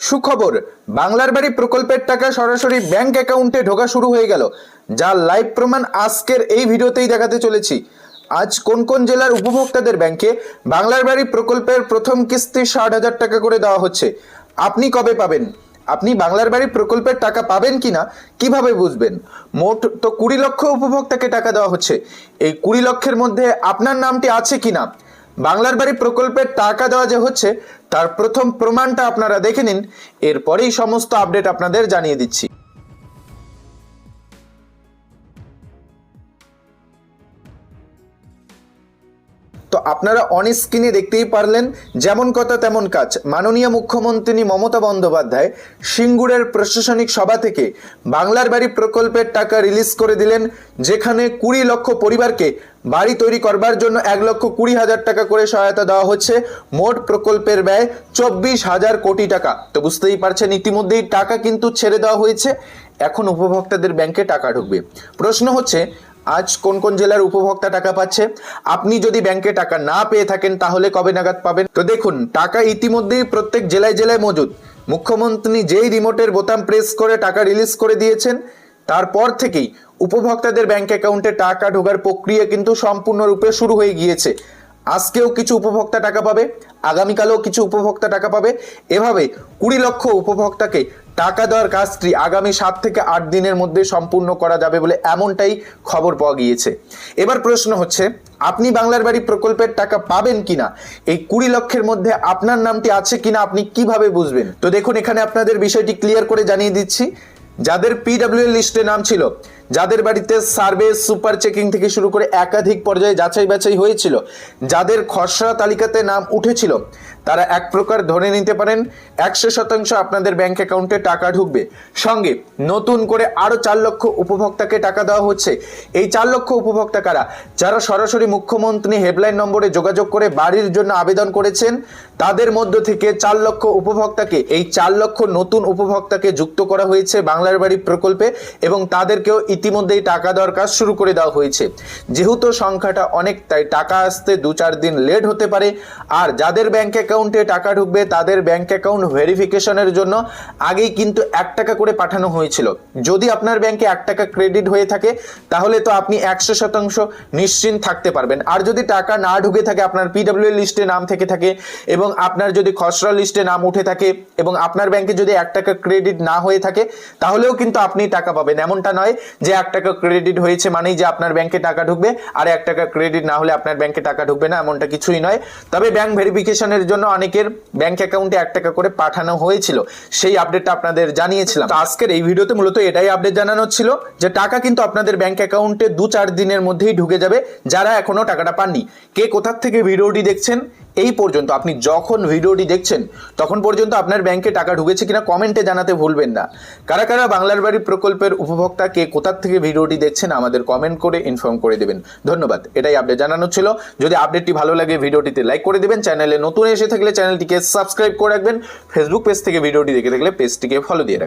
সুখবর, বাংলার বাড়ি প্রকল্পের টাকা সরাসরি ব্যাংক অ্যাকাউন্টে ঢোকা শুরু হয়ে গেল, যার লাইভ প্রমাণ আজকের এই ভিডিওতেই দেখাতে চলেছি। আজ কোন কোন জেলার উপভোক্তাদের ব্যাংকে বাংলার বাড়ি প্রকল্পের প্রথম কিস্তি 60,000 টাকা করে দেওয়া হচ্ছে, আপনি কবে পাবেন, আপনি বাংলার বাড়ি প্রকল্পের টাকা পাবেন কিনা কিভাবে বুঝবেন। মোট তো 20 লক্ষ উপভোক্তাকে টাকা দেওয়া হচ্ছে। এই 20 লক্ষের মধ্যে আপনার নামটি আছে কিনা, বাংলার বাড়ি প্রকল্পের টাকা দেওয়া যে হচ্ছে তার প্রথম প্রমাণটা আপনারা দেখে নিন, এরপরেই সমস্ত আপডেট আপনাদের জানিয়ে দিচ্ছি। তো আপনারা অন স্ক্রিনে দেখতেই পারলেন, যেমন কথা তেমন কাজ। মাননীয় মুখ্যমন্ত্রী মমতা বন্দ্যোপাধ্যায় সিঙ্গুরের প্রশাসনিক সভা থেকে বাংলার বাড়ি প্রকল্পের টাকা রিলিজ করে দিলেন, যেখানে 20 লক্ষ পরিবারকে বাড়ি তৈরি করবার জন্য 1,20,000 টাকা করে সহায়তা দেওয়া হচ্ছে। মোট প্রকল্পের ব্যয় 24,000 কোটি টাকা। তো বুঝতেই পারছেন, ইতিমধ্যেই টাকা কিন্তু ছেড়ে দেওয়া হয়েছে, এখন উপভোক্তাদের ব্যাংকে টাকা ঢুকবে। প্রশ্ন হচ্ছে, আজ কোন কোন জেলার উপভোক্তা টাকা পাচ্ছে? আপনি যদি ব্যাংকে টাকা না পেয়ে থাকেন তাহলে কবে নাগাদ পাবেন? তো দেখুন, টাকা ইতিমধ্যেই প্রত্যেক জেলায় জেলায় মজুদ। মুখ্যমন্ত্রী যেই রিমোটের বোতাম প্রেস করে টাকা রিলিজ করে দিয়েছেন, তারপর থেকেই উপভোক্তাদের ব্যাংক অ্যাকাউন্টে টাকা ঢোকার প্রক্রিয়া কিন্তু সম্পূর্ণরূপে শুরু হয়ে গিয়েছে। আজকেও কিছু উপভোক্তা টাকা পাবে, আগামীকালেও কিছু উপভোক্তা টাকা পাবে। এভাবে 20 লক্ষ উপভোক্তাকে টাকা দেওয়ার কাজটি আগামী 7 থেকে 8 দিনের মধ্যে সম্পূর্ণ করা যাবে বলে এমনটাই খবর পাওয়া গিয়েছে। এবার প্রশ্ন হচ্ছে, আপনি বাংলার বাড়ি প্রকল্পের টাকা পাবেন কিনা, এই 20 লক্ষের মধ্যে আপনার নামটি আছে কিনা আপনি কিভাবে বুঝবেন? তো দেখুন, এখানে আপনাদের বিষয়টি ক্লিয়ার করে জানিয়ে দিচ্ছি। যাদের পিডব্লিউ লিস্টে নাম ছিল, যাদের বাড়িতে সার্ভে সুপার চেকিং থেকে শুরু করে একাধিক পর্যায়ে যাচাই বাছাই হয়েছিল, যাদের খসড়া তালিকাতে নাম উঠেছিল, তারা এক প্রকার ধরে নিতে পারেন 100% আপনাদের ব্যাংক অ্যাকাউন্টে টাকা ঢুকবে। সঙ্গে নতুন করে আরো 4 লক্ষ উপভোক্তাকে টাকা দেওয়া হচ্ছে। এই 4 লক্ষ উপভোক্তা কারা? যারা সরাসরি মুখ্যমন্ত্রী হেল্পলাইন নম্বরে যোগাযোগ করে বাড়ির জন্য আবেদন করেছেন, তাদের মধ্য থেকে 4 লক্ষ উপভোক্তাকে, এই 4 লক্ষ নতুন উপভোক্তাকে যুক্ত করা হয়েছে বাংলার বাড়ি প্রকল্পে, এবং তাদেরকেও ইতিমধ্যেই টাকা দেওয়ার কাজ শুরু করে দেওয়া হয়েছে। যেহেতু সংখ্যাটা অনেক, তাই টাকা আসতে 2-4 দিন লেট হতে পারে। আর যাদের ব্যাংক অ্যাকাউন্টে টাকা ঢুকবে, তাদের ব্যাংক অ্যাকাউন্ট ভেরিফিকেশনের জন্য আগেই কিন্তু 1 টাকা করে পাঠানো হয়েছিল। যদি আপনার ব্যাংকে 1 টাকা ক্রেডিট হয়ে থাকে, তাহলে তো আপনি 100% নিশ্চিন্ত থাকতে পারবেন। আর যদি টাকা না ঢুকে থাকে, আপনার পিডব্লিউ লিস্টে নাম থেকে থাকে এবং আপনার যদি খসড়া লিস্টে নাম উঠে থাকে এবং আপনার ব্যাংকে যদি 1 টাকা ক্রেডিট না হয়ে থাকে, তাহলেও কিন্তু আপনি টাকা পাবেন। এমনটা নয় যে 1 টাকা ক্রেডিট হয়েছে মানেই যে আপনার ব্যাংকে টাকা ঢুকবে, আর 1 টাকা ক্রেডিট না হলে আপনার ব্যাংকে টাকা ঢুকবে না, এমনটা কিছুই নয়। তবে ব্যাংক ভেরিফিকেশনের জন্য অনেকের ব্যাংক অ্যাকাউন্টে 1 টাকা করে পাঠানো হয়েছিল, সেই আপডেটটা আপনাদের জানিয়েছিলাম। তো আজকের এই ভিডিওতে মূলত এটাই আপডেট জানানো ছিল যে টাকা কিন্তু আপনাদের ব্যাংক অ্যাকাউন্টে 2-4 দিনের মধ্যেই ঢুকে যাবে, যারা এখনো টাকাটা পাননি। কে কোথা থেকে ভিডিওটি দেখছেন, এই পর্যন্ত আপনি যখন ভিডিওটি দেখছেন তখন পর্যন্ত আপনার ব্যাংকে টাকা ঢুকেছে কিনা কমেন্টে জানাতে ভুলবেন না। কারা কারা বাংলার বাড়ি প্রকল্পের উপভোক্তা, কে কোথা থেকে ভিডিওটি দেখছেন আমাদের কমেন্ট করে ইনফর্ম করে দেবেন। ধন্যবাদ। এটাই আপডেট জানানো ছিল। যদি আপডেটটি ভালো লাগে ভিডিওটিতে লাইক করে দেবেন, চ্যানেলে নতুন এসে থাকলে চ্যানেলটিকে সাবস্ক্রাইব করে রাখবেন, ফেসবুক পেজ থেকে ভিডিওটি দেখে থাকলে পেজটিকে ফলো দিয়ে রাখবেন।